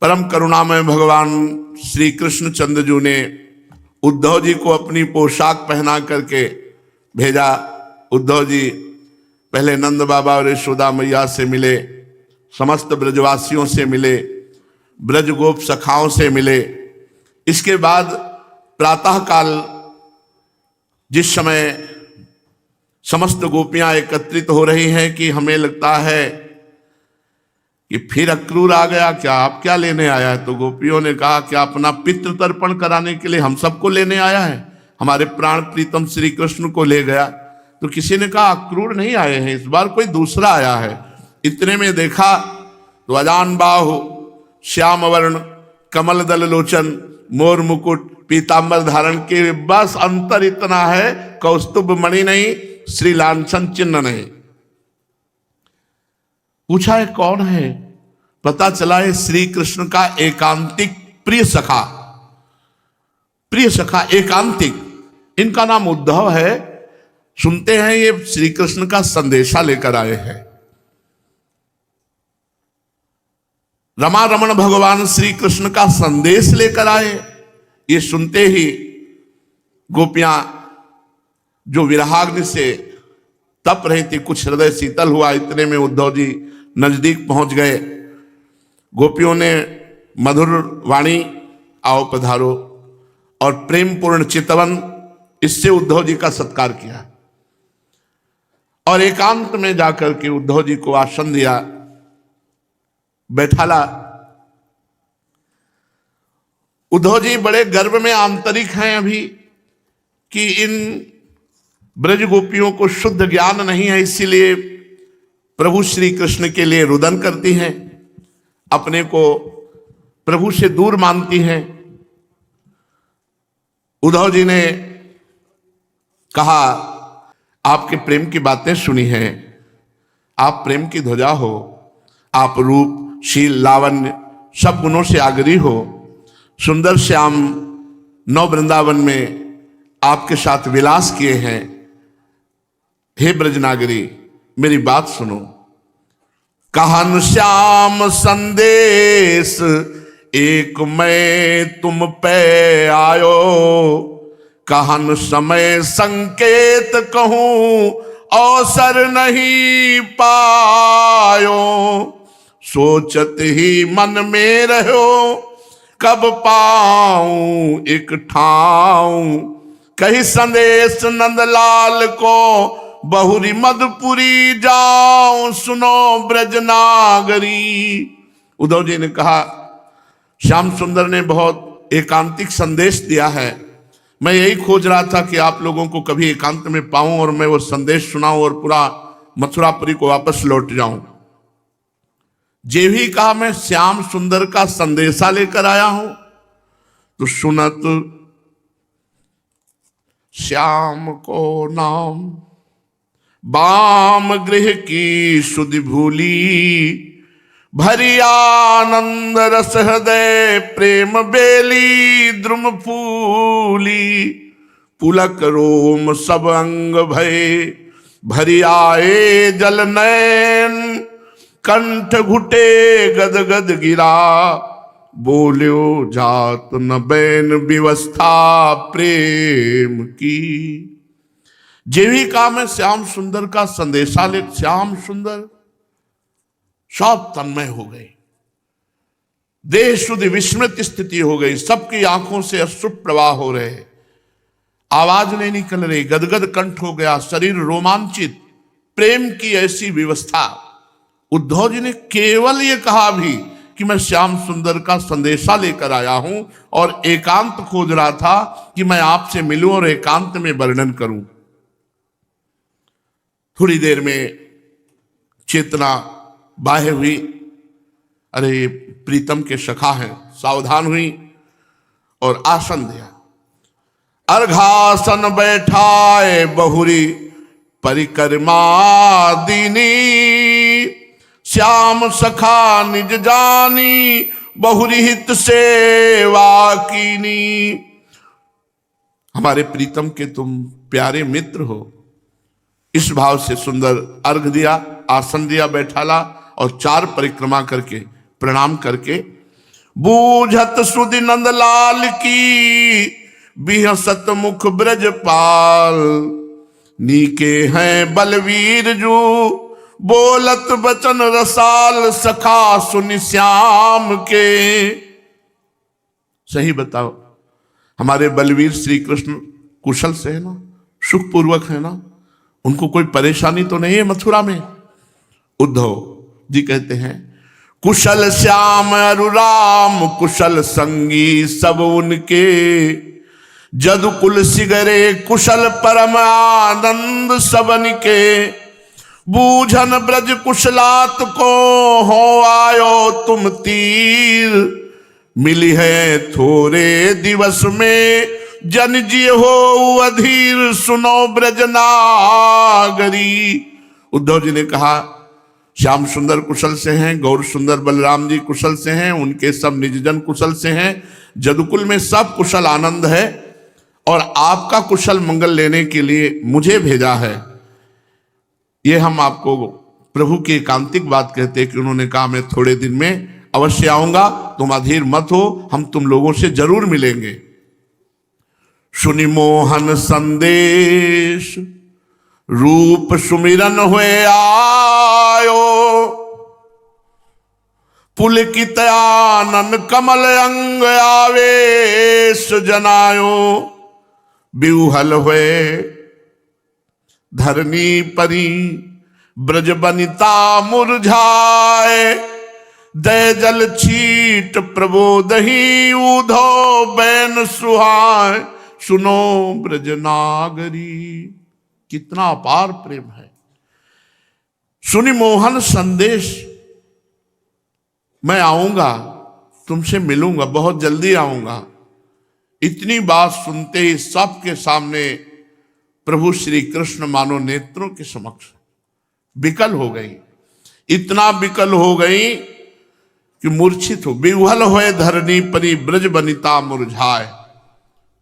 परम करुणामय भगवान श्री कृष्ण चंद्रजू ने उद्धव जी को अपनी पोशाक पहना करके भेजा। उद्धव जी पहले नंद बाबा और यशोदा मैया से मिले, समस्त ब्रजवासियों से मिले, ब्रज गोप सखाओं से मिले। इसके बाद प्रातःकाल जिस समय समस्त गोपियां एकत्रित हो रही हैं कि हमें लगता है कि फिर अक्रूर आ गया, क्या आप क्या लेने आया है? तो गोपियों ने कहा कि अपना पितृ तर्पण कराने के लिए हम सबको लेने आया है, हमारे प्राण प्रीतम श्री कृष्ण को ले गया। तो किसी ने कहा अक्रूर नहीं आए हैं, इस बार कोई दूसरा आया है। इतने में देखा तो अजान बाहु, श्याम वर्ण, कमल दल लोचन, मोर मुकुट, पीतांबर धारण के, बस अंतर इतना है कौस्तुभ मणि नहीं, श्री लांछन चिन्ह नहीं। पूछा है कौन है? पता चला है श्री कृष्ण का एकांतिक प्रिय सखा, प्रिय सखा एकांतिक, इनका नाम उद्धव है। सुनते हैं ये श्री कृष्ण का संदेशा लेकर आए हैं। रमा रमण भगवान श्री कृष्ण का संदेश लेकर आए। ये सुनते ही गोपियां जो विरहाग्नि से तप रही थी, कुछ हृदय शीतल हुआ। इतने में उद्धव जी नजदीक पहुंच गए। गोपियों ने मधुर वाणी, आओ पधारो, और प्रेम पूर्ण चितवन, इससे उद्धव जी का सत्कार किया और एकांत में जाकर के उद्धव जी को आसन दिया, बैठाला। उद्धव जी बड़े गर्व में आंतरिक हैं अभी कि इन ब्रज गोपियों को शुद्ध ज्ञान नहीं है, इसीलिए प्रभु श्री कृष्ण के लिए रुदन करती हैं, अपने को प्रभु से दूर मानती हैं। उद्धव जी ने कहा आपके प्रेम की बातें सुनी हैं, आप प्रेम की ध्वजा हो, आप रूप, शील, लावण्य सब गुणों से आगरी हो। सुंदर श्याम नौ वृंदावन में आपके साथ विलास किए हैं। हे ब्रजनागरी मेरी बात सुनो। कहन श्याम संदेश एक मैं तुम पे आयो, कहन समय संकेत कहूं अवसर नहीं पायो, सोचत ही मन में रहो कब पाऊं एक ठाऊं, कही संदेश नंदलाल को बहुरी मधुपुरी जाऊं सुनो ब्रजनागरी। उद्धव जी ने कहा श्याम सुंदर ने बहुत एकांतिक संदेश दिया है, मैं यही खोज रहा था कि आप लोगों को कभी एकांत में पाऊं और मैं वो संदेश सुनाऊं और पूरा मथुरापुरी को वापस लौट जाऊं। जे भी कहा मैं श्याम सुंदर का संदेशा लेकर आया हूं, तो सुनत श्याम को नाम बाम गृह की सुधि भूली, भरी आनंद रस हृदय प्रेम बेली द्रुम फूली, पुलक रोम सब अंग भय भरी आए जल नयन, कंठ घुटे गद गद गिरा, बोल्यो जात न बैन व्यवस्था प्रेम की। जीविका में श्याम सुंदर का संदेशा ले, श्याम सुंदर सब तन्मय हो गए, देह शुद्ध विस्मृत स्थिति हो गई, सबकी आंखों से अश्रु प्रवाह हो रहे, आवाज नहीं निकल रही, गदगद कंठ हो गया, शरीर रोमांचित, प्रेम की ऐसी व्यवस्था। उद्धव जी ने केवल ये कहा भी कि मैं श्याम सुंदर का संदेशा लेकर आया हूं और एकांत खोज रहा था कि मैं आपसे मिलूं और एकांत में वर्णन करूं। थोड़ी देर में चेतना बाह्य हुई, अरे प्रीतम के सखा हैं, सावधान हुई और आसन दिया। अर्घासन बैठाए बहुरी परिक्रमा दीनी, श्याम सखा निज जानी बहुरी हित सेवा कीनी। हमारे प्रीतम के तुम प्यारे मित्र हो, इस भाव से सुंदर अर्घ दिया, आसन दिया, बैठाला और चार परिक्रमा करके प्रणाम करके बूझत सुधि नंदलाल की, बिहसत मुख ब्रजपाल। नीके हैं बलवीर जू, बोलत बचन रसाल, सखा सुनि श्याम के। सही बताओ, हमारे बलवीर श्री कृष्ण कुशल से है ना, सुखपूर्वक है ना, उनको कोई परेशानी तो नहीं है मथुरा में। उद्धव जी कहते हैं, कुशल श्याम अरु राम, कुशल संगी सब उनके। जदुकुल सिगरे कुशल परम आनंद सबन के। बूझन ब्रज कुशलात को, हो आयो तुम तीर। मिली है थोड़े दिवस में, जन जी हो अधीर। सुनो ब्रज नागरी। उद्धव जी ने कहा, श्याम सुंदर कुशल से हैं, गौर सुंदर बलराम जी कुशल से हैं, उनके सब निजजन कुशल से हैं, जदुकुल में सब कुशल आनंद है, और आपका कुशल मंगल लेने के लिए मुझे भेजा है। ये हम आपको प्रभु की एकांतिक बात कहते हैं कि उन्होंने कहा मैं थोड़े दिन में अवश्य आऊंगा, तुम अधीर मत हो, हम तुम लोगों से जरूर मिलेंगे। सुनि मोहन संदेश, रूप सुमिरन हुए आयो। पुलकित आनन कमल अंग आवेश जनायो। बिहुहल हुए धरनी परी, ब्रज बनिता मुरझाए। दय जल छीट प्रबोधही, उधो बैन सुहाय। सुनो ब्रज नागरी। कितना अपार प्रेम है। सुनि मोहन संदेश, मैं आऊंगा, तुमसे मिलूंगा, बहुत जल्दी आऊंगा। इतनी बात सुनते ही सबके सामने प्रभु श्री कृष्ण मानो नेत्रों के समक्ष विकल हो गई। इतना विकल हो गई कि मूर्छित हो। बिहुहल होए धरनी परी, ब्रज बनिता मुरझाए।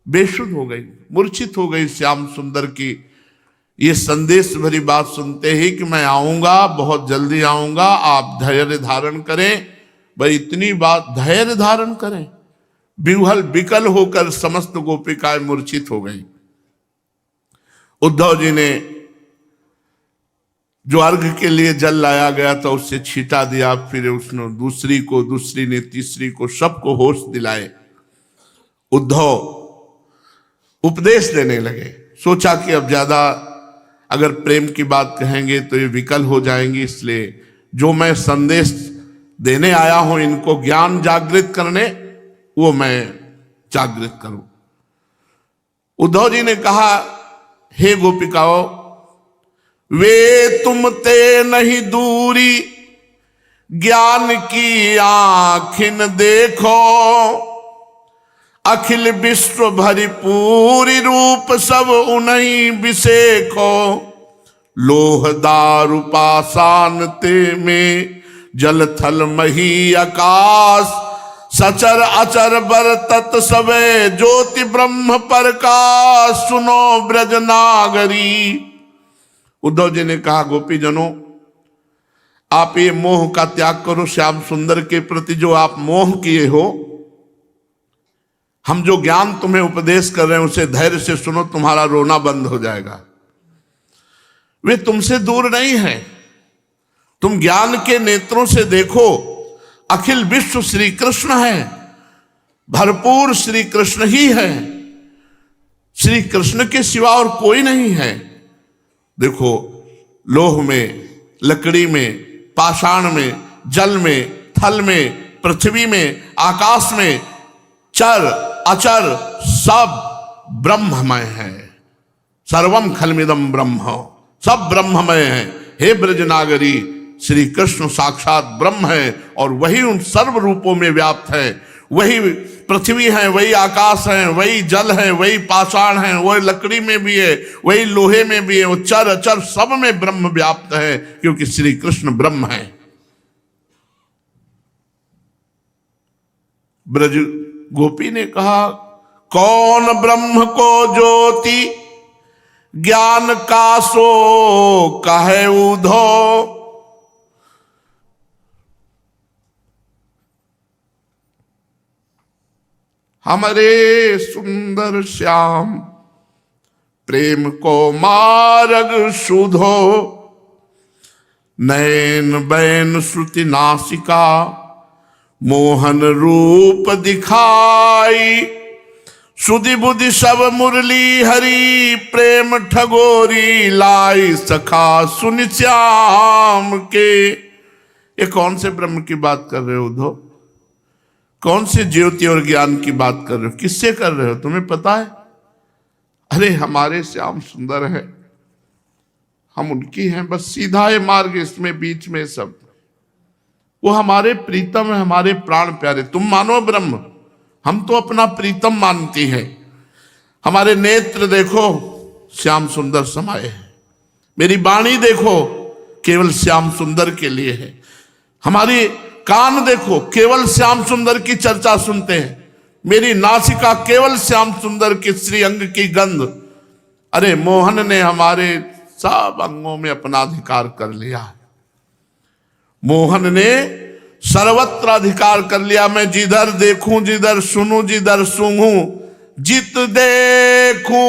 बेसुध हो गई, मूर्छित हो गई श्याम सुंदर की ये संदेश भरी बात सुनते ही कि मैं आऊंगा, बहुत जल्दी आऊंगा, आप धैर्य धारण करें। भाई इतनी बात धैर्य धारण करें। बिहुहल विकल होकर समस्त गोपिकाएं मूर्छित हो गई। उद्धव जी ने जो अर्घ के लिए जल लाया गया था उससे छींटा दिया, फिर उसने दूसरी को, दूसरी ने तीसरी को, सबको होश दिलाए। उद्धव उपदेश देने लगे। सोचा कि अब ज्यादा अगर प्रेम की बात कहेंगे तो ये विकल हो जाएंगी, इसलिए जो मैं संदेश देने आया हूं इनको ज्ञान जागृत करने, वो मैं जागृत करूं। उद्धव जी ने कहा, हे गोपिकाओं, वे तुम ते नहीं दूरी, ज्ञान की आँखिन देखो। अखिल विश्व भरी पूरी, रूप सब उन्हीं बिसेखो। लोह दारु पाषाण ते में, जल थल मही आकाश। सचर अचर बरतत सबे, ज्योति ब्रह्म प्रकाश। सुनो ब्रज नागरी। उद्धव जी ने कहा, गोपी जनों, आप ये मोह का त्याग करो। श्याम सुंदर के प्रति जो आप मोह किए हो, हम जो ज्ञान तुम्हें उपदेश कर रहे हैं उसे धैर्य से सुनो, तुम्हारा रोना बंद हो जाएगा। वे तुमसे दूर नहीं है, तुम ज्ञान के नेत्रों से देखो। अखिल विश्व श्री कृष्ण है, भरपूर श्री कृष्ण ही है। श्री कृष्ण के सिवा और कोई नहीं है। देखो, लोह में, लकड़ी में, पाषाण में, जल में, थल में, पृथ्वी में, आकाश में, चर अचर सब ब्रह्ममय है। सर्वम खलमिदम ब्रह्म, सब ब्रह्ममय है। हे ब्रजनागरी, श्री कृष्ण साक्षात ब्रह्म है और वही उन सर्व रूपों में व्याप्त है। वही पृथ्वी है, वही आकाश है, वही जल है, वही पाषाण है, वही लकड़ी में भी है, वही लोहे में भी है, वो चर अचर सब में ब्रह्म व्याप्त है, क्योंकि श्री कृष्ण ब्रह्म है। ब्रज गोपी ने कहा, कौन ब्रह्म को ज्योति ज्ञान का सो कहे उधो। हमारे सुंदर श्याम, प्रेम को मार्ग सुधो, नयन बैन श्रुति नासिका, मोहन रूप दिखाई, सुधि बुद्धि सब मुरली हरि, प्रेम ठगोरी लाई सखा सुन श्याम के। ये कौन से ब्रह्म की बात कर रहे हो उद्धव? कौन से ज्योति और ज्ञान की बात कर रहे हो? किससे कर रहे हो? तुम्हें पता है? अरे हमारे श्याम सुंदर है, हम उनकी हैं, बस सीधा है मार्ग, इसमें बीच में सब वो हमारे प्रीतम है, हमारे प्राण प्यारे। तुम मानो ब्रह्म, हम तो अपना प्रीतम मानती हैं। हमारे नेत्र देखो श्याम सुंदर समाये हैं, मेरी वाणी देखो केवल श्याम सुंदर के लिए है, हमारी कान देखो केवल श्याम सुंदर की चर्चा सुनते हैं, मेरी नासिका केवल श्याम सुंदर के श्री अंग की गंध। अरे मोहन ने हमारे सब अंगों में अपना अधिकार कर लिया है, मोहन ने सर्वत्र अधिकार कर लिया। मैं जिधर देखूं जिधर सुनूं जिधर सूंघूं, जित देखूं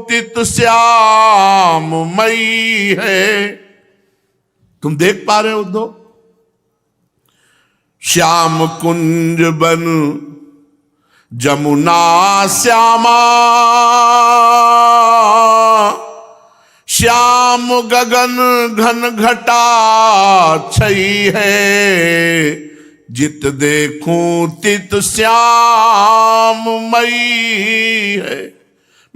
तित श्याम मई है। तुम देख पा रहे हो उद्धव? श्याम कुंज बन जमुना श्यामा, श्याम गगन घन घटा छई है, जित देखूं तित श्याम मई है।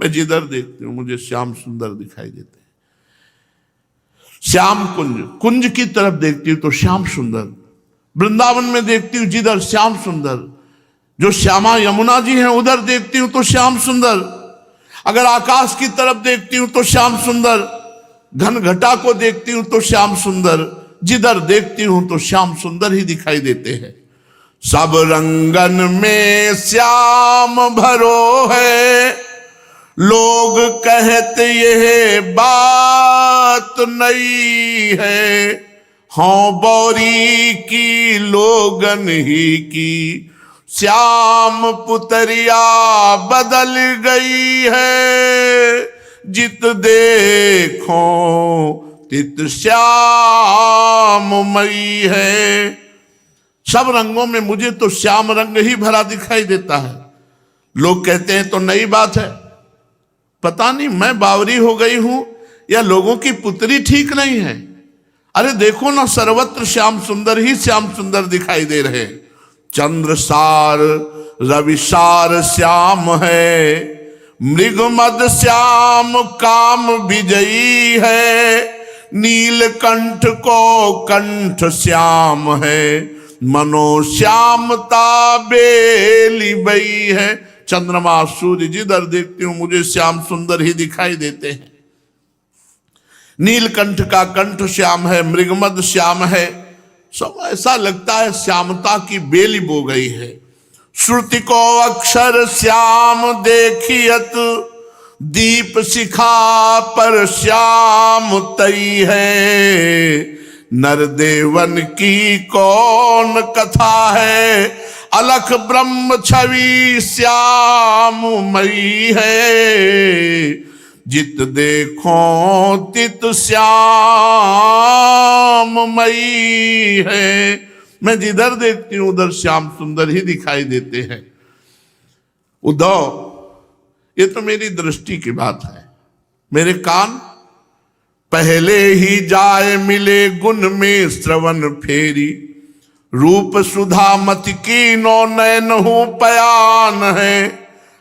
मैं जिधर देखती हूं मुझे श्याम सुंदर दिखाई देते हैं। श्याम कुंज, कुंज की तरफ देखती हूं तो श्याम सुंदर, वृंदावन में देखती हूं जिधर श्याम सुंदर, जो श्यामा यमुना जी हैं उधर देखती हूं तो श्याम सुंदर, अगर आकाश की तरफ देखती हूं तो श्याम सुंदर, घन घटा को देखती हूं तो श्याम सुंदर, जिधर देखती हूं तो श्याम सुंदर ही दिखाई देते हैं। सब रंगन में श्याम भरो है, लोग कहते यह बात नहीं है, हाँ बौरी की लोगन ही की, श्याम पुतरिया बदल गई है, जित देखो तित श्याम मई है। सब रंगों में मुझे तो श्याम रंग ही भरा दिखाई देता है। लोग कहते हैं तो नई बात है, पता नहीं मैं बावरी हो गई हूं या लोगों की पुतरी ठीक नहीं है। अरे देखो ना, सर्वत्र श्याम सुंदर ही श्याम सुंदर दिखाई दे रहे। चंद्रसार रविसार श्याम है, मृगमद श्याम काम विजयी है, नीलकंठ को कंठ श्याम है, मनो श्यामता बेली बई है। चंद्रमा सूर्य जिधर देखती हूं मुझे श्याम सुंदर ही दिखाई देते हैं। नीलकंठ का कंठ श्याम है, मृगमद श्याम है, सब ऐसा लगता है श्यामता की बेली बो गई है। श्रुति को अक्षर श्याम देखियत, दीप शिखा पर श्याम तई है, नरदेवन की कौन कथा है, अलख ब्रह्म छवि श्याम मई है, जित देखो तित श्याम मई है। मैं जिधर देखती हूं उधर श्याम सुंदर ही दिखाई देते हैं। उद्धव, ये तो मेरी दृष्टि की बात है। मेरे कान पहले ही जाए मिले गुण में श्रवण फेरी, रूप सुधा मति की नो नयन हूं पयान है,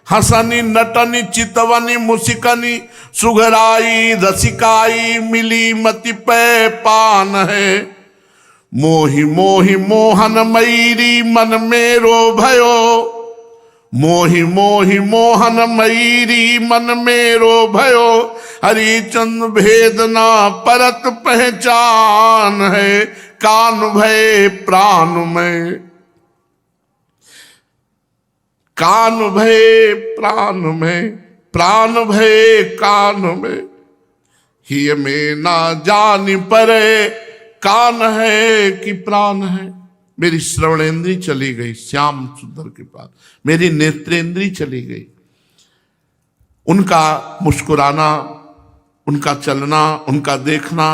हसनी नटनी चितवनी मुसिकनी सुघराई रसिकाई, मिली मति पै पान है, मोहि मोहि मोहन मैरी मन मेरो भयो, मोहि मोहि मोहन मैरी मन मेरो भयो, हरिचंद भेदना परत पहचान है, कान भय प्राण में, कान भय प्राण में, प्राण भय कान में, ही में ना जान परे, कान है कि प्राण है। मेरी श्रवणेंद्री चली गई श्याम सुंदर के पास, मेरी नेत्रेंद्री चली गई। उनका मुस्कुराना, उनका चलना, उनका देखना,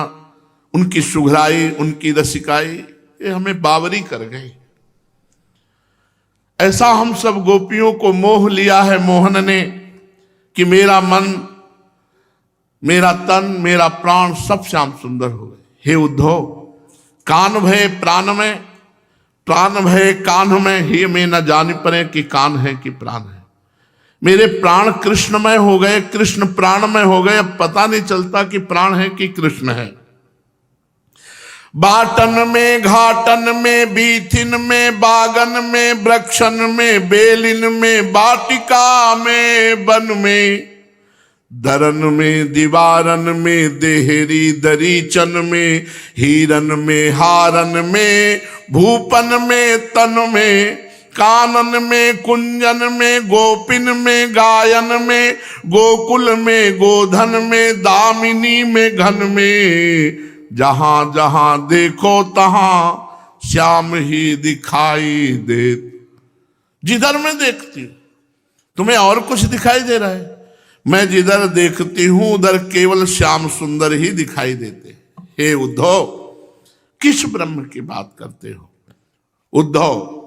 उनकी सुघराई, उनकी रसिकाई, ये हमें बावरी कर गई। ऐसा हम सब गोपियों को मोह लिया है मोहन ने कि मेरा मन, मेरा तन, मेरा प्राण सब श्याम सुंदर हो गए। हे उद्धव, कान भय प्राण में, प्राण भय कान में, हे में न जान पड़े कि कान है कि प्राण है। मेरे प्राण कृष्णमय हो गए, कृष्ण प्राणमय हो गए, अब पता नहीं चलता कि प्राण है कि कृष्ण है। बाटन में, घाटन में, बीथिन में, बागन में, वृक्षन में, बेलिन में, बाटिका में, वन में, दरन में, दीवारन में, देहरी दरीचन में, हीरन में, हारन में, भूपन में, तन में, कानन में, कुंजन में, गोपिन में, गायन में, गोकुल में, गोधन में, दामिनी में, घन में, जहां जहां देखो तहां श्याम ही दिखाई दे। जिधर मैं देखती हूं, तुम्हें और कुछ दिखाई दे रहा है? मैं जिधर देखती हूं उधर केवल श्याम सुंदर ही दिखाई देते। हे उद्धव, किस ब्रह्म की बात करते हो? उद्धव,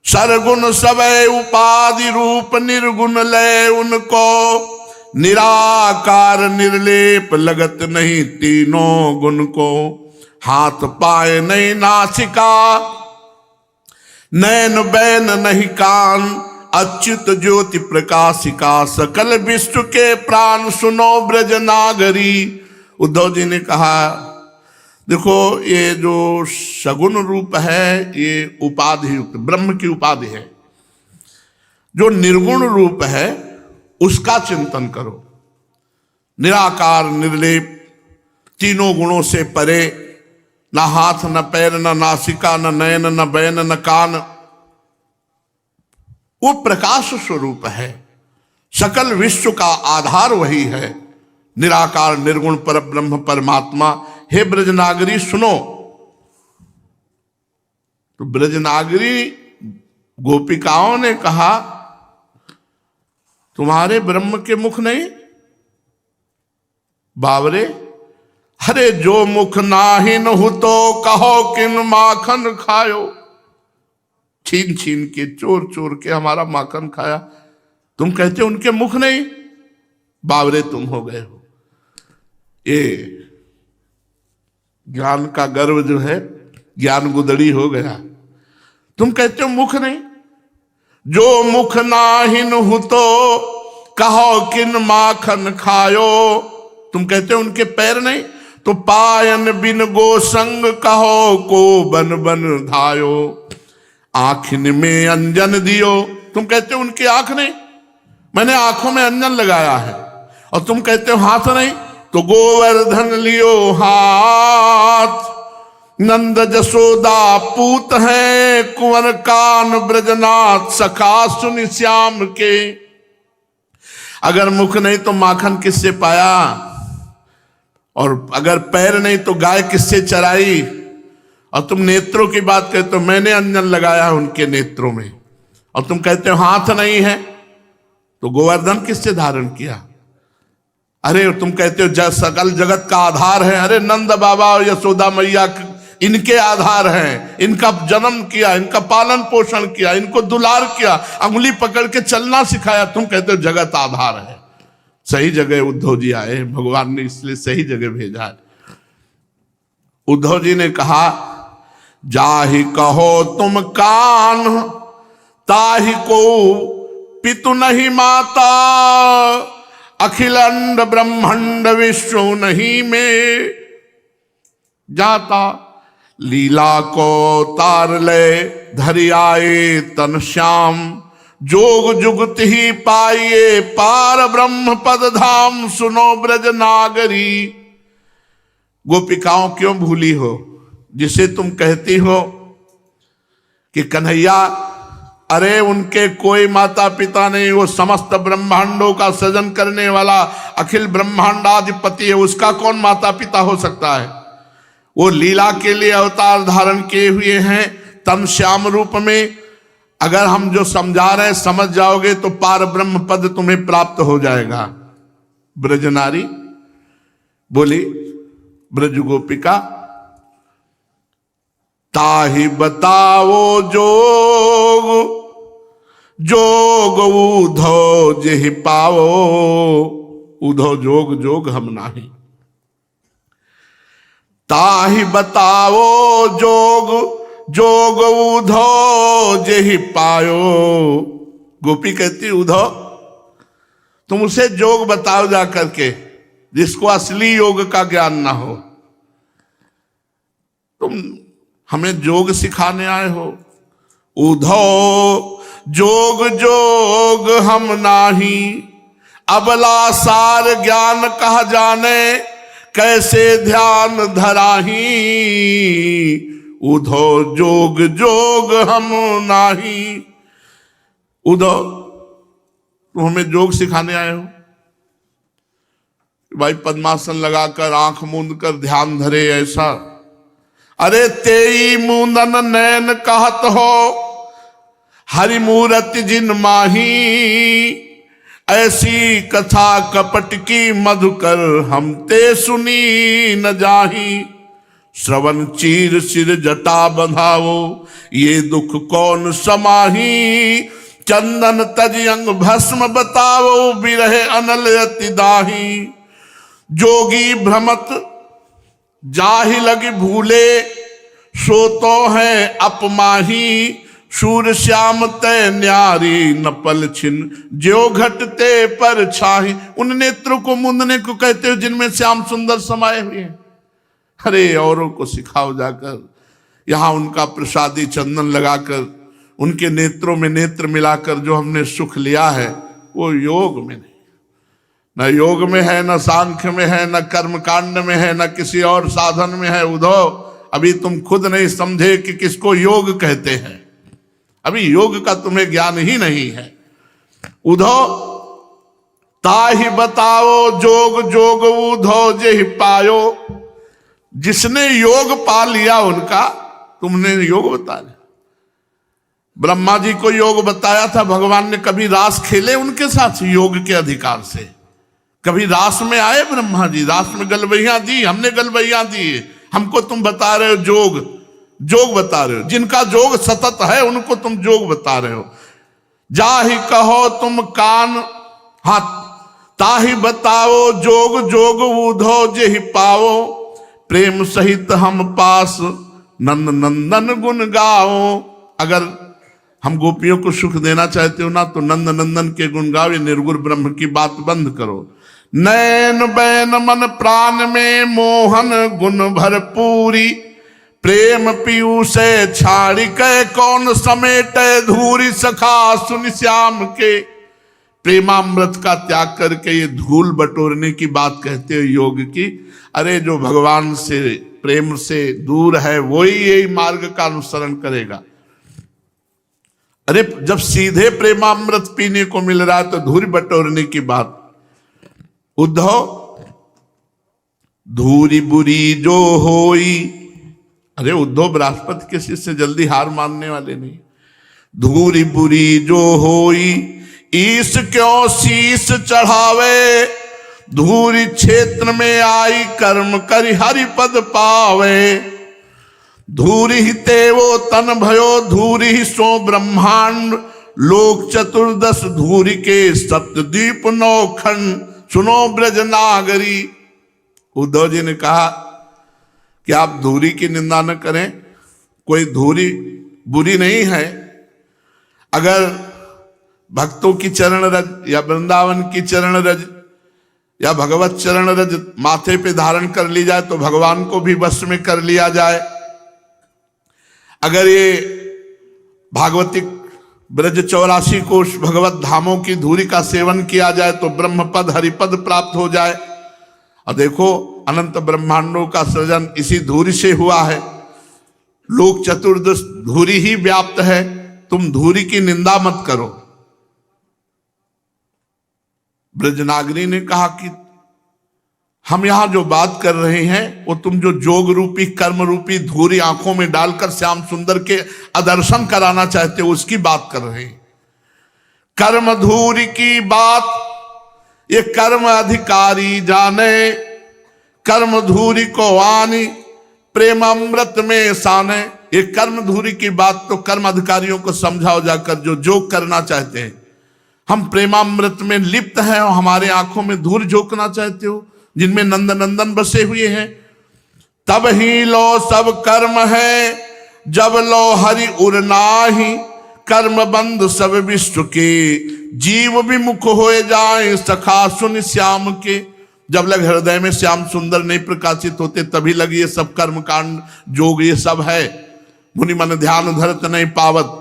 सरगुण सबय उपाधि रूप निर्गुण लय उनको, निराकार निर्लेप लगत नहीं तीनों गुण को। हाथ पाए नहीं नासिका, नैन बैन नहीं कान, अच्युत ज्योति प्रकाशिका, सकल विश्व के प्राण सुनो ब्रज नागरी। उद्धव जी ने कहा, देखो ये जो सगुण रूप है ये उपाधि युक्त ब्रह्म की उपाधि है। जो निर्गुण रूप है उसका चिंतन करो। निराकार निर्लेप, तीनों गुणों से परे, न हाथ न पैर न नासिका न नयन न बैन न कान, वो प्रकाश स्वरूप है। सकल विश्व का आधार वही है, निराकार निर्गुण पर ब्रह्म परमात्मा। हे ब्रजनागरी सुनो। तो ब्रजनागरी गोपिकाओं ने कहा, तुम्हारे ब्रह्म के मुख नहीं? बावरे, अरे जो मुख नाहिन हो तो कहो किन माखन खायो। छीन छीन के, चोर चोर के हमारा माखन खाया, तुम कहते उनके मुख नहीं? बावरे तुम हो गए हो। ये ज्ञान का गर्व जो है, ज्ञान गुदड़ी हो गया। तुम कहते हो मुख नहीं? जो मुख नाहिन हो तो कहो किन माखन खायो। तुम कहते हो उनके पैर नहीं? तो पायन बिन गोसंग कहो को बन बन धायो। आँखिन में अंजन दियो, तुम कहते हो उनकी आंख नहीं? मैंने आंखों में अंजन लगाया है। और तुम कहते हो हाथ नहीं? तो गोवर्धन लियो हाथ। नंद जसोदा पूत है, कुंवर कान ब्रजनाथ, सखा सुन श्याम के। अगर मुख नहीं तो माखन किससे पाया? और अगर पैर नहीं तो गाय किससे चराई? और तुम नेत्रों की बात कहते हो, मैंने अंजन लगाया है उनके नेत्रों में। और तुम कहते हो हाथ नहीं है, तो गोवर्धन किससे धारण किया? अरे तुम कहते हो सकल जगत का आधार है। अरे नंद बाबा और यशोदा मैया इनके आधार हैं, इनका जन्म किया, इनका पालन पोषण किया, इनको दुलार किया, अंगुली पकड़ के चलना सिखाया। तुम कहते हो जगत आधार है। सही जगह उद्धव जी आए, भगवान ने इसलिए सही जगह भेजा है। उद्धव जी ने कहा, जाहि कहो तुम कान, ताहि को पितु नहीं माता। अखिलंड ब्रह्मांड विश्व नहीं में जाता। लीला को तार ले धरि आए तन श्याम। जोग जुगत ही पाइए पार ब्रह्म पद धाम। सुनो ब्रज नागरी। गोपिकाओं क्यों भूली हो, जिसे तुम कहती हो कि कन्हैया, अरे उनके कोई माता पिता नहीं, वो समस्त ब्रह्मांडों का सृजन करने वाला अखिल ब्रह्मांडाधिपति है, उसका कौन माता पिता हो सकता है? वो लीला के लिए अवतार धारण किए हुए हैं, तन श्याम रूप में अगर हम जो समझा रहे हैं समझ जाओगे तो पार ब्रह्म पद तुम्हें प्राप्त हो जाएगा। ब्रजनारी बोली ब्रज गोपिका, ताहि बताओ जोग, जोग उधो जेहि पाओ। उधो जोग जोग हम नाही, ताहि बताओ जोग, जोग उधो जेहि पायो। गोपी कहती उधो तुम उसे जोग बताओ जा करके जिसको असली योग का ज्ञान ना हो। तुम हमें जोग सिखाने आए हो। उधो जोग जोग हम नाही, अबला सार ज्ञान कहा जाने, कैसे ध्यान धराही। उधो जोग जोग हम नाही। उधो तुम हमें जोग सिखाने आए हो। भाई पद्मासन लगाकर आंख मूंद कर ध्यान धरे ऐसा। अरे तेई मूंदन नैन कहत हो, हरि मूरति जिन माही। ऐसी कथा कपट की मधुकर, हम ते सुनी न जाही। श्रवण चीर सिर जटा बंधाओ, ये दुख कौन समाही। चंदन तज अंग भस्म बताओ, बिरहे अनल अति दाही। जोगी भ्रमत जाहि लग भूले, सो तो है अपमाही। शूर श्याम तय न्यारी, न पल छिन ज्यो घटते पर छाही। उन नेत्रों को मूंदने को कहते हो जिनमें श्याम सुंदर समाये हुए हैं। अरे औरों को सिखाओ जाकर, यहां उनका प्रसादी चंदन लगाकर उनके नेत्रों में नेत्र मिलाकर जो हमने सुख लिया है वो योग में नहीं, न योग में है, न सांख्य में है, न कर्म कांड में है, न किसी और साधन में है। उधो अभी तुम खुद नहीं समझे कि किसको योग कहते हैं। अभी योग का तुम्हें ज्ञान ही नहीं है। उधो ताहि बताओ जोग, जोग उधो जेहि पायो। जिसने योग पा लिया उनका तुमने योग बता लिया। ब्रह्मा जी को योग बताया था भगवान ने। कभी रास खेले उनके साथ योग के अधिकार से? कभी रास में आए ब्रह्मा जी? रास में गलबैयां दी? हमने गलबैयां दी। हमको तुम बता रहे हो जोग, जोग बता रहे हो। जिनका जोग सतत है उनको तुम जोग बता रहे हो। जाहि कहो तुम कान, हाँ ताहि बताओ जोग, जोग उधो जेहि पाओ। प्रेम सहित हम पास नंद नंदन गुण गाओ। अगर हम गोपियों को सुख देना चाहते हो ना तो नंद नंदन के गुण गाओ। ये निर्गुण ब्रह्म की बात बंद करो। नैन बैन मन प्राण में मोहन गुण भरपूरी। प्रेम पीयू से छाड़ी के कौन समेट धूरी। सखा सुन श्याम के। प्रेमामृत का त्याग करके ये धूल बटोरने की बात कहते हो योग की। अरे जो भगवान से प्रेम से दूर है वही यही मार्ग का अनुसरण करेगा। अरे जब सीधे प्रेमामृत पीने को मिल रहा है तो धूल बटोरने की बात। उद्धव धूरी बुरी जो होई। अरे उद्धव बृहस्पति के शिष्य जल्दी हार मानने वाले नहीं। धूरी बुरी जो होई, ईश क्यों शीश चढ़ावे। धूरी क्षेत्र में आई, कर्म करि हरि पद पावे। धूरी ही तेवो तन भयो, धूरी ही सो ब्रह्मांड। लोक चतुर्दश धूरी के, सप्तद्वीप नौ खंड। सुनो ब्रज नागरी। उद्धव जी ने कहा कि आप धूरी की निंदा न करें। कोई धूरी बुरी नहीं है। अगर भक्तों की चरण रज या वृंदावन की चरण रज या भगवत चरण रज माथे पे धारण कर ली जाए तो भगवान को भी वश में कर लिया जाए। अगर ये भागवतिक ब्रज 84 कोश भगवत धामों की धूरी का सेवन किया जाए तो ब्रह्मपद हरिपद प्राप्त हो जाए। और देखो अनंत ब्रह्मांडों का सृजन इसी धूरी से हुआ है। लोक चतुर्दश धूरी ही व्याप्त है। तुम धूरी की निंदा मत करो। ब्रजनागरी ने कहा कि हम यहां जो बात कर रहे हैं वो तुम जो जोग रूपी कर्म रूपी धूरी आंखों में डालकर श्याम सुंदर के अदर्शन कराना चाहते हो उसकी बात कर रहे हैं। कर्म धूरी की बात ये कर्म अधिकारी जाने, कर्म धूरी को आनी प्रेम अमृत में साने। ये कर्म धूरी की बात तो कर्म अधिकारियों को समझाओ जाकर जो जोग करना चाहते हैं। हम प्रेमामृत में लिप्त हैं और हमारे आंखों में धूल झोंकना चाहते हो जिनमें नंद नंदन बसे हुए हैं। तब ही लो सब कर्म है जब लो हरि उरनाही, कर्म बंद सब विश्व के जीव विमुख होए जाए सखा सुन श्याम के। जब लग हृदय में श्याम सुंदर नहीं प्रकाशित होते तभी लग ये सब कर्म कांड जोग ये सब है। मुनि मन ध्यान धरत नहीं पावत,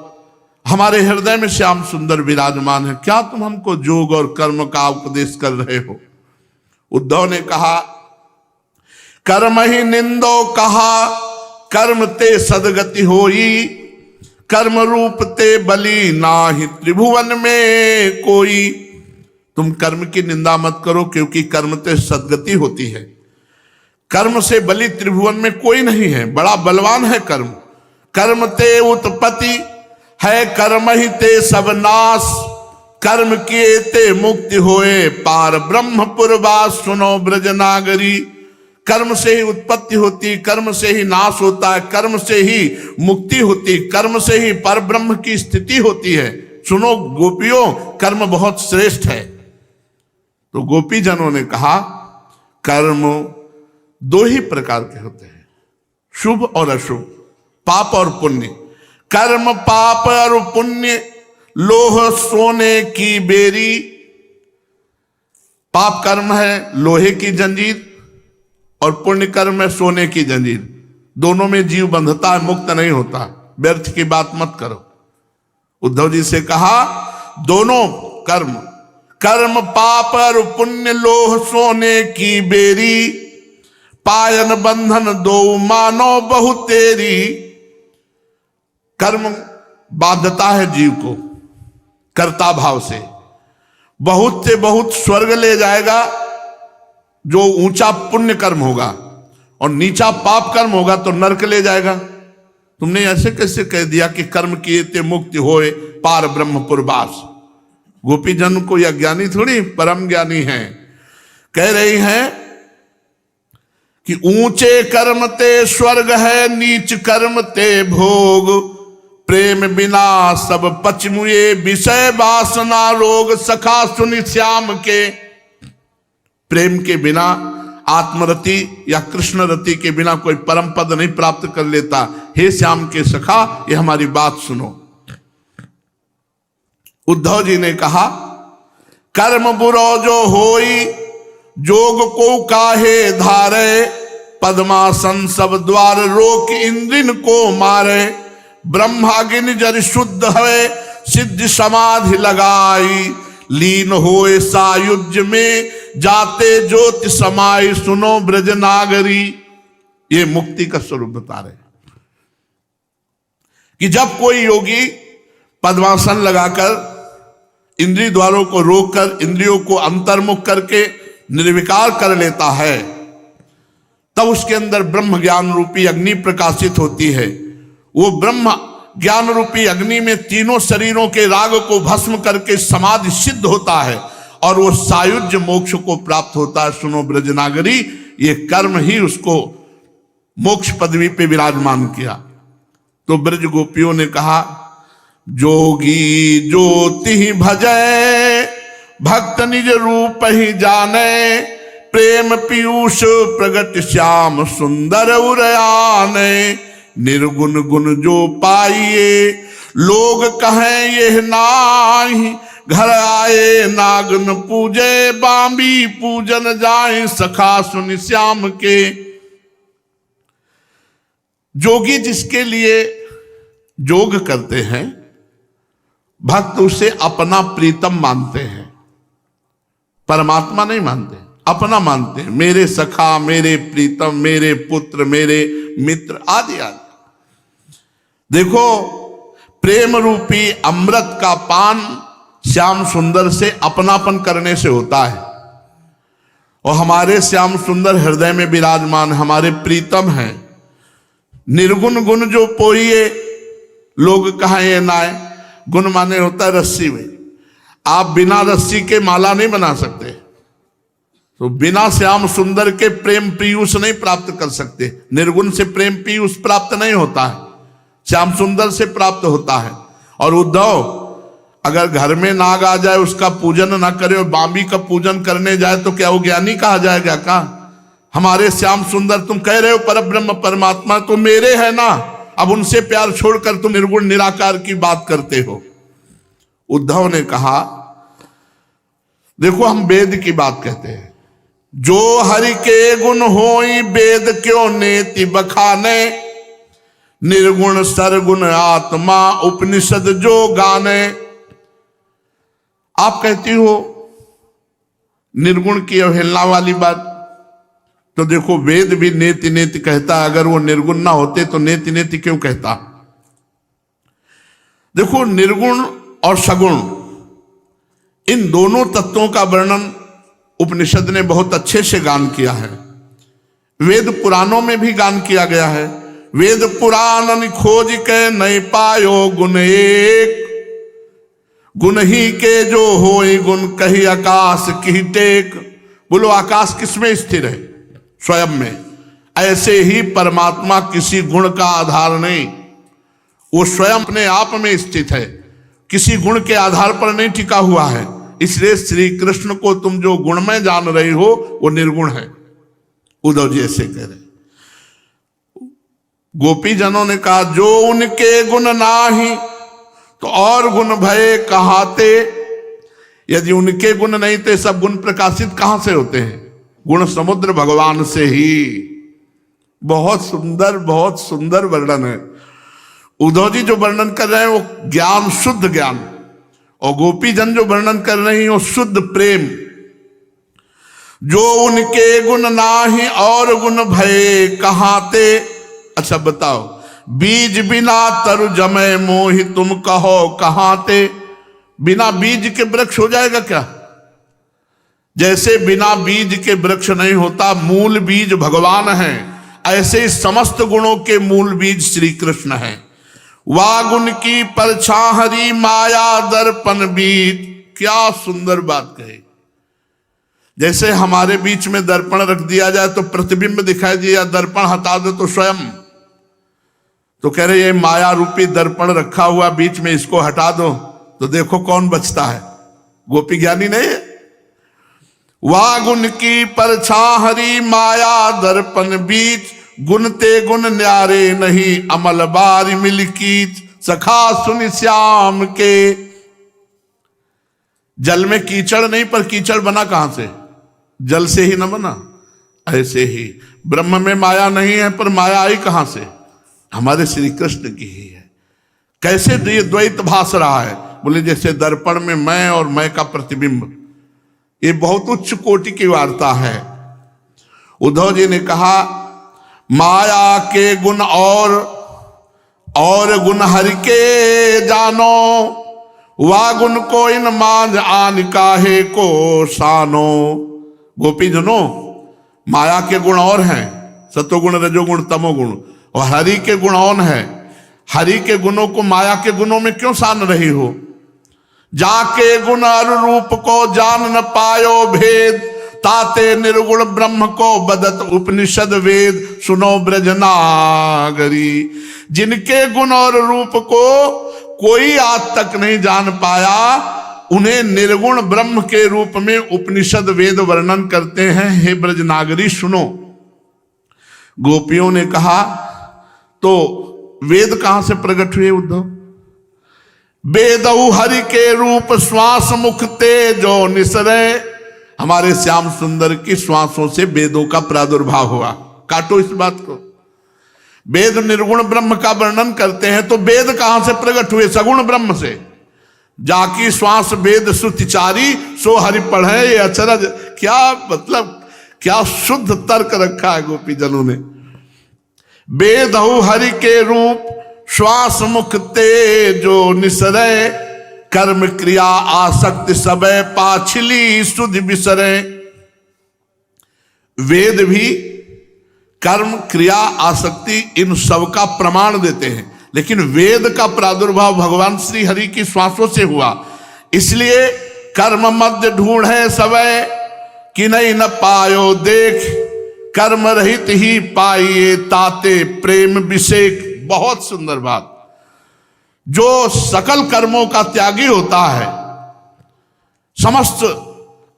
हमारे हृदय में श्याम सुंदर विराजमान है, क्या तुम हमको जोग और कर्म का उपदेश कर रहे हो। उद्धव ने कहा कर्म ही निंदो कहा, कर्म ते सदगति होई, कर्म रूप ते बली नाही त्रिभुवन में कोई। तुम कर्म की निंदा मत करो क्योंकि कर्म ते सदगति होती है। कर्म से बली त्रिभुवन में कोई नहीं है, बड़ा बलवान है कर्म। कर्म ते उत्पत्ति है कर्म ही ते सब नाश, कर्म किए ते मुक्ति होए पार ब्रह्मपुर वास। सुनो ब्रज नागरी, कर्म से ही उत्पत्ति होती, कर्म से ही नाश होता है, कर्म से ही मुक्ति होती, कर्म से ही पर ब्रह्म की स्थिति होती है। सुनो गोपियों, कर्म बहुत श्रेष्ठ है। तो गोपी जनों ने कहा कर्म दो ही प्रकार के होते हैं, शुभ और अशुभ, पाप और पुण्य। कर्म पाप और पुण्य लोह सोने की बेरी। पाप कर्म है लोहे की जंजीर और पुण्य कर्म है सोने की जंजीर। दोनों में जीव बंधता है, मुक्त नहीं होता। व्यर्थ की बात मत करो। उद्धव जी से कहा दोनों कर्म, कर्म पाप और पुण्य लोह सोने की बेरी, पायन बंधन दो मानो बहु तेरी। कर्म बाध्यता है जीव को कर्ता भाव से, बहुत से बहुत स्वर्ग ले जाएगा जो ऊंचा पुण्य कर्म होगा, और नीचा पाप कर्म होगा तो नरक ले जाएगा। तुमने ऐसे कैसे कह दिया कि कर्म किए ते मुक्ति होए पार ब्रह्मपुर वास। गोपी जन को यह ज्ञानी थोड़ी परम ज्ञानी है। कह रही हैं कि ऊंचे कर्म ते स्वर्ग है, नीच कर्म ते भोग, प्रेम बिना सब पचमुए विषय वासना रोग। सखा सुनि श्याम के, प्रेम के बिना आत्मरति या कृष्ण रति के बिना कोई परम पद नहीं प्राप्त कर लेता। हे श्याम के सखा, ये हमारी बात सुनो। उद्धव जी ने कहा कर्म बुरो जो होई, जोग को काहे धारे, पद्मासन सब द्वार रोक इंद्रिन को मारे। ब्रह्माग्नि जर शुद्ध है सिद्ध समाधि लगाई, लीन होए सायुज्य में जाते ज्योति समाई। सुनो ब्रज नागरी, ये मुक्ति का स्वरूप बता रहे कि जब कोई योगी पद्मासन लगाकर इंद्रिय द्वारों को रोककर इंद्रियों को अंतर्मुख करके निर्विकार कर लेता है, तब उसके अंदर ब्रह्म ज्ञान रूपी अग्नि प्रकाशित होती है। वो ब्रह्म ज्ञान रूपी अग्नि में तीनों शरीरों के राग को भस्म करके समाधि सिद्ध होता है और वो सायुज्य मोक्ष को प्राप्त होता है। सुनो ब्रजनागरी, ये कर्म ही उसको मोक्ष पदवी पे विराजमान किया। तो ब्रज गोपियों ने कहा जोगी ज्योति ही भजै, भक्त निज रूप ही जाने, प्रेम पीयूष प्रगट श्याम सुंदर उरयाने। निर्गुण गुण जो पाइए लोग कहें यह नाही, घर आए नागन पूजे बांबी पूजन जाए। सखा सुन श्याम के, जोगी जिसके लिए जोग करते हैं भक्त उसे अपना प्रीतम मानते हैं, परमात्मा नहीं मानते, अपना मानते हैं। मेरे सखा, मेरे प्रीतम, मेरे पुत्र, मेरे मित्र आदि आदि। देखो प्रेम रूपी अमृत का पान श्याम सुंदर से अपनापन करने से होता है, और हमारे श्याम सुंदर हृदय में विराजमान हमारे प्रीतम हैं। निर्गुण गुण जो पोइए लोग कहे नाय, गुण माने होता है रस्सी में। आप बिना रस्सी के माला नहीं बना सकते, तो बिना श्याम सुंदर के प्रेम पीयूष नहीं प्राप्त कर सकते। निर्गुण से प्रेम पीयूष प्राप्त नहीं होता है, श्याम सुंदर से प्राप्त होता है। और उद्धव, अगर घर में नाग आ जाए उसका पूजन ना करे और बांबी का पूजन करने जाए तो क्या वो ज्ञानी कहा जाएगा? का हमारे श्याम सुंदर, तुम कह रहे हो परब्रह्म परमात्मा तो मेरे है ना, अब उनसे प्यार छोड़कर तुम निर्गुण निराकार की बात करते हो। उद्धव ने कहा देखो, हम वेद की बात कहते हैं, जो हरि के गुण होई वेद क्यों नेति बखाने, निर्गुण सरगुण आत्मा उपनिषद जो गाने। आप कहती हो निर्गुण की अवहेलना वाली बात, तो देखो वेद भी नेति नेति कहता, अगर वो निर्गुण ना होते तो नेति नेति क्यों कहता? देखो, निर्गुण और सगुण इन दोनों तत्वों का वर्णन उपनिषद ने बहुत अच्छे से गान किया है। वेद पुराणों में भी गान किया गया है। वेद पुराण खोज के नहीं पायो गुण एक, गुण ही के जो होई गुण कही आकाश की टेक। बोलो, आकाश किसमें स्थिर है? स्वयं में। ऐसे ही परमात्मा किसी गुण का आधार नहीं, वो स्वयं अपने आप में स्थित है, किसी गुण के आधार पर नहीं टिका हुआ है। इसलिए श्री कृष्ण को तुम जो गुणमय जान रही हो वो निर्गुण है। उद्धव जी ऐसे कह रहे। गोपी जनों ने कहा जो उनके गुण नाही तो और गुण भय कहाते। यदि उनके गुण नहीं तो सब गुण प्रकाशित कहां से होते हैं? गुण समुद्र भगवान से ही। बहुत सुंदर वर्णन है। उद्धव जी जो वर्णन कर रहे हैं वो ज्ञान, शुद्ध ज्ञान, और गोपी जन जो वर्णन कर रही हैं वो शुद्ध प्रेम। जो उनके गुण नाही और गुण भय कहाते। अच्छा बताओ, बीज बिना तरु जमे मोहि तुम कहो कहाते। बिना बीज के वृक्ष हो जाएगा क्या? जैसे बिना बीज के वृक्ष नहीं होता, मूल बीज भगवान है, ऐसे ही समस्त गुणों के मूल बीज श्री कृष्ण है। वागुन की परछाहरी माया दर्पण बीज। क्या सुंदर बात कही। जैसे हमारे बीच में दर्पण रख दिया जाए तो प्रतिबिंब दिखाई दिया, दर्पण हटा दो तो स्वयं। तो कह रहे ये माया रूपी दर्पण रखा हुआ बीच में, इसको हटा दो तो देखो कौन बचता है। गोपी ज्ञानी नहीं है। वागुन की परछाहरी माया दर्पण बीच, गुणते गुण न्यारे नहीं अमल बारी मिलकीच। सखा सुन श्याम के। जल में कीचड़ नहीं, पर कीचड़ बना कहां से? जल से ही न बना। ऐसे ही ब्रह्म में माया नहीं है, पर माया आई कहां से? हमारे श्री कृष्ण की ही है। कैसे ये द्वैत भास रहा है? बोले जैसे दर्पण में मैं और मैं का प्रतिबिंब। ये बहुत उच्च कोटि की वार्ता है। उद्धव जी ने कहा माया के गुण और गुण हरि के जानो, वा गुण को इन मान आन काहे को सानो। गोपी जनो, माया के गुण और हैं, सतोगुण रजोगुण तमोगुण, और हरि के गुण और हैं। हरि के गुणों को माया के गुणों में क्यों सान रही हो? जाके गुण और रूप को जान न पायो भेद, ताते निर्गुण ब्रह्म को बदत उपनिषद वेद। सुनो ब्रजनागरी। जिनके गुण और रूप को कोई आज तक नहीं जान पाया, उन्हें निर्गुण ब्रह्म के रूप में उपनिषद वेद वर्णन करते हैं। हे ब्रजनागरी सुनो। गोपियों ने कहा तो वेद कहां से प्रकट हुए उद्धव? वेदऊ हरि के रूप श्वास मुख तेजो निसरे। हमारे श्याम सुंदर की श्वासों से वेदों का प्रादुर्भाव हुआ। काटो इस बात को। वेद निर्गुण ब्रह्म का वर्णन करते हैं तो वेद कहां से प्रकट हुए? सगुण ब्रह्म से। जाकी श्वास वेद सुतिचारी, सो हरि पढ़े ये अचरज। क्या मतलब, क्या शुद्ध तर्क रखा है गोपी जनों ने। वेदऊ हरि के रूप श्वास मुख तेजो निसरे, कर्म क्रिया आसक्ति सबे पाछली सुध बिसरे। वेद भी कर्म, क्रिया, आसक्ति इन सब का प्रमाण देते हैं, लेकिन वेद का प्रादुर्भाव भगवान श्री हरि की श्वासों से हुआ। इसलिए कर्म मध्य ढूंढे सवै कि नहीं न पायो देख, कर्म रहित ही पाइए ताते प्रेम विषेक। बहुत सुंदर बात। जो सकल कर्मों का त्यागी होता है, समस्त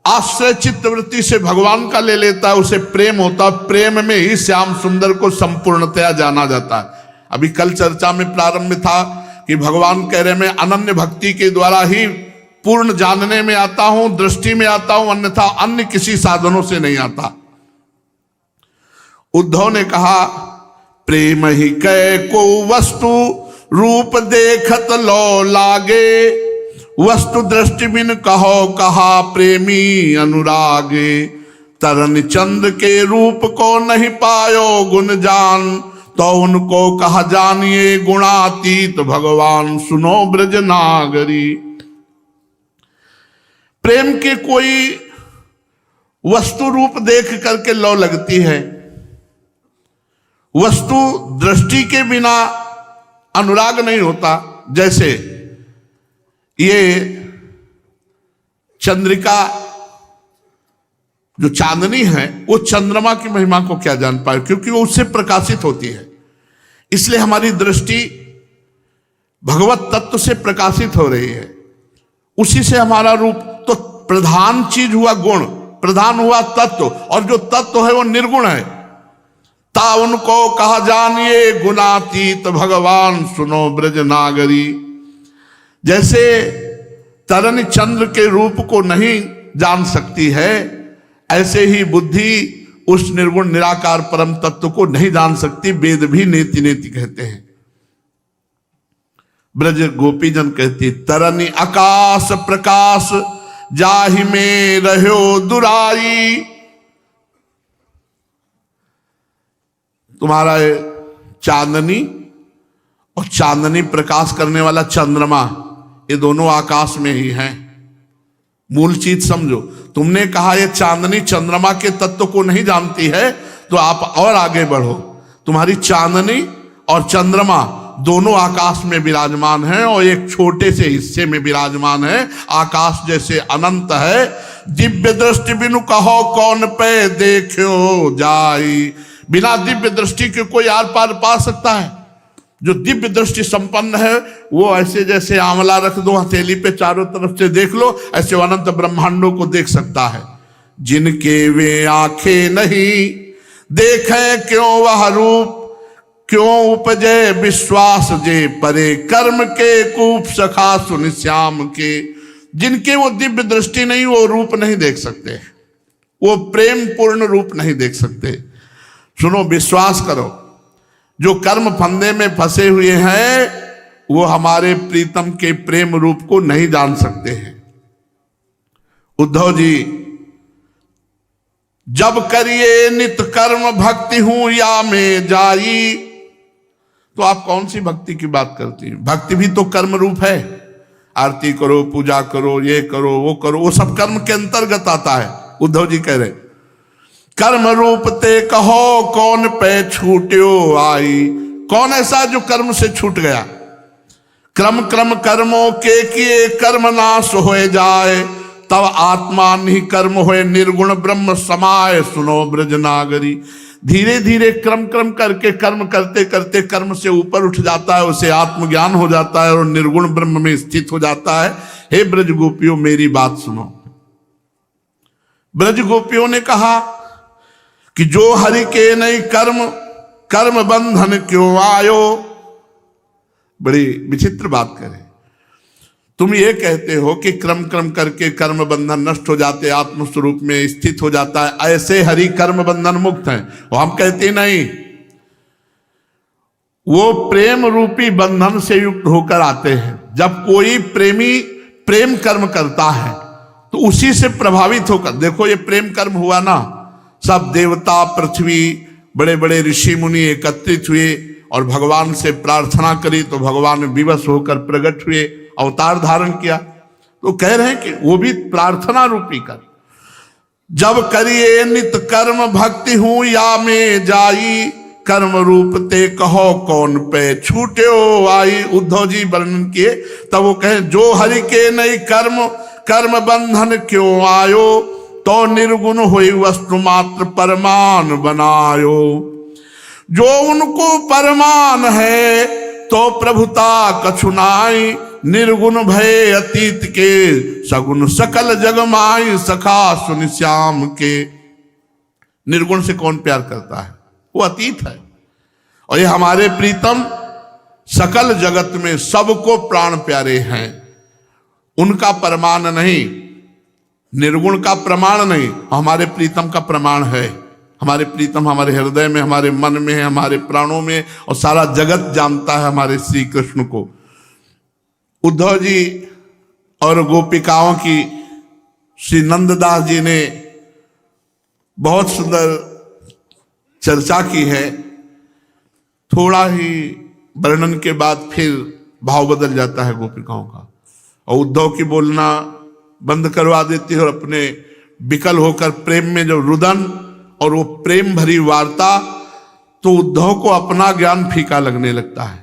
आश्रय चित्त वृत्ति से भगवान का ले लेता है, उसे प्रेम होता है। प्रेम में ही श्याम सुंदर को संपूर्णतया जाना जाता है। अभी कल चर्चा में प्रारंभ में था कि भगवान कह रहे, मैं अनन्य भक्ति के द्वारा ही पूर्ण जानने में आता हूं, दृष्टि में आता हूं, अन्यथा अन्य किसी साधनों से नहीं आता। उद्धव ने कहा, प्रेम ही कै को वस्तु रूप देखत लो लागे, वस्तु दृष्टि बिन कहो कहा प्रेमी अनुरागे। तरन चंद के रूप को नहीं पायो गुण जान, तो उनको कहा जानिए गुणातीत भगवान सुनो ब्रज नागरी। प्रेम के कोई वस्तु रूप देख करके लौ लगती है, वस्तु दृष्टि के बिना अनुराग नहीं होता। जैसे ये चंद्रिका जो चांदनी है, वो चंद्रमा की महिमा को क्या जान पाए, क्योंकि वो उससे प्रकाशित होती है। इसलिए हमारी दृष्टि भगवत तत्व से प्रकाशित हो रही है, उसी से हमारा रूप। तो प्रधान चीज हुआ गुण, प्रधान हुआ तत्व, और जो तत्व है वो निर्गुण है। ता उनको कहा जानिए गुणातीत भगवान सुनो ब्रज नागरी। जैसे तरन चंद्र के रूप को नहीं जान सकती है, ऐसे ही बुद्धि उस निर्गुण निराकार परम तत्व को नहीं जान सकती। वेद भी नेति नेति कहते हैं। ब्रज गोपीजन कहती, तरनि आकाश प्रकाश जाहि में रहो दुराई। तुम्हारा चांदनी और चांदनी प्रकाश करने वाला चंद्रमा, ये दोनों आकाश में ही हैं। मूल चीज समझो। तुमने कहा ये चांदनी चंद्रमा के तत्व को नहीं जानती है, तो आप और आगे बढ़ो। तुम्हारी चांदनी और चंद्रमा दोनों आकाश में विराजमान हैं और एक छोटे से हिस्से में विराजमान है। आकाश जैसे अनंत है। दिव्य दृष्टि बिनु कहो कौन पे देखो जाई। बिना दिव्य दृष्टि के कोई आर पार पा सकता है? जो दिव्य दृष्टि संपन्न है वो ऐसे जैसे आंवला रख दो हथेली पे, चारों तरफ से देख लो, ऐसे अनंत ब्रह्मांडों को देख सकता है। जिनके वे आंखें नहीं देखे क्यों वह रूप, क्यों उपजे विश्वास जे परे कर्म के कूप सखा सुन श्याम के। जिनके वो दिव्य दृष्टि नहीं, वो रूप नहीं देख सकते, वो प्रेम पूर्ण रूप नहीं देख सकते। सुनो, विश्वास करो, जो कर्म फंदे में फंसे हुए हैं वो हमारे प्रीतम के प्रेम रूप को नहीं जान सकते हैं। उद्धव जी, जब करिए नित कर्म भक्ति हूं या में जाई। तो आप कौन सी भक्ति की बात करती हैं? भक्ति भी तो कर्म रूप है। आरती करो, पूजा करो, ये करो, वो सब कर्म के अंतर्गत आता है। उद्धव जी कह रहे, कर्म रूप ते कहो कौन पे छूट्यो आई। कौन ऐसा जो कर्म से छूट गया? क्रम क्रम कर्मों के किए कर्म नाश हो जाए, तब आत्मा नहीं कर्म होए निर्गुण ब्रह्म समाये सुनो ब्रज नागरी। धीरे धीरे क्रम क्रम करके कर्म करते करते कर्म से ऊपर उठ जाता है, उसे आत्मज्ञान हो जाता है और निर्गुण ब्रह्म में स्थित हो जाता है। हे ब्रज गोपियों, मेरी बात सुनो। ब्रज गोपियों ने कहा कि जो हरि के नहीं कर्म, कर्म बंधन क्यों आयो। बड़ी विचित्र बात करे। तुम ये कहते हो कि क्रम क्रम करके कर्म बंधन नष्ट हो जाते, आत्मस्वरूप में स्थित हो जाता है, ऐसे हरि कर्म बंधन मुक्त हैं। वो हम कहते नहीं, वो प्रेम रूपी बंधन से युक्त होकर आते हैं। जब कोई प्रेमी प्रेम कर्म करता है तो उसी से प्रभावित होकर, देखो ये प्रेम कर्म हुआ ना, सब देवता, पृथ्वी, बड़े बड़े ऋषि मुनि एकत्रित हुए और भगवान से प्रार्थना करी तो भगवान विवश होकर प्रकट हुए, अवतार धारण किया। तो कह रहे हैं कि वो भी प्रार्थना रूपी कर। जब करिए नित कर्म भक्ति हूं या में जाई, कर्म रूप ते कहो कौन पे छूट्यो आई। उद्धव जी वर्णन किए, तब वो कहे जो हरि के नहीं कर्म, कर्म बंधन क्यों आयो, तो निर्गुण हुई वस्तु मात्र परमान बनायो। जो उनको परमान है तो प्रभुता कछुनाई, निर्गुण भय अतीत के सगुण सकल जगमाई, सखा सुन श्याम के। निर्गुण से कौन प्यार करता है, वो अतीत है। और ये हमारे प्रीतम सकल जगत में सबको प्राण प्यारे हैं, उनका प्रमाण नहीं, निर्गुण का प्रमाण नहीं, हमारे प्रीतम का प्रमाण है। हमारे प्रीतम हमारे हृदय में, हमारे मन में है, हमारे प्राणों में, और सारा जगत जानता है हमारे श्री कृष्ण को। उद्धव जी और गोपिकाओं की श्री नंददास जी ने बहुत सुंदर चर्चा की है। थोड़ा ही वर्णन के बाद फिर भाव बदल जाता है गोपिकाओं का, और उद्धव की बोलना बंद करवा देती है, और अपने विकल होकर प्रेम में जो रुदन और वो प्रेम भरी वार्ता, तो उद्धव को अपना ज्ञान फीका लगने लगता है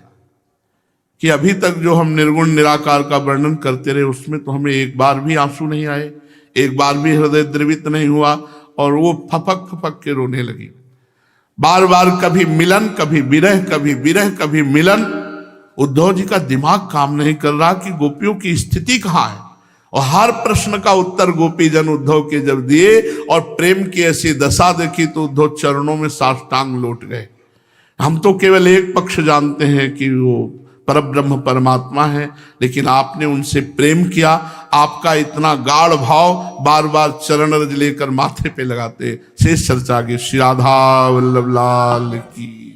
कि अभी तक जो हम निर्गुण निराकार का वर्णन करते रहे उसमें तो हमें एक बार भी आंसू नहीं आए, एक बार भी हृदय द्रवित नहीं हुआ, और वो फपक फपक के रोने लगी। बार बार कभी मिलन, कभी विरह, कभी विरह, कभी मिलन। उद्धव जी का दिमाग काम नहीं कर रहा कि गोपियों की स्थिति कहाँ है, और हर प्रश्न का उत्तर गोपी जन उद्धव के जब दिए और प्रेम की ऐसी दशा देखी तो उद्धव चरणों में साष्टांग लौट गए। हम तो केवल एक पक्ष जानते हैं कि वो परब्रह्म परमात्मा है, लेकिन आपने उनसे प्रेम किया, आपका इतना गाढ़ भाव, बार बार चरण रज लेकर माथे पे लगाते। शेष चर्चा की। श्री राधा वल्लभ लाल की।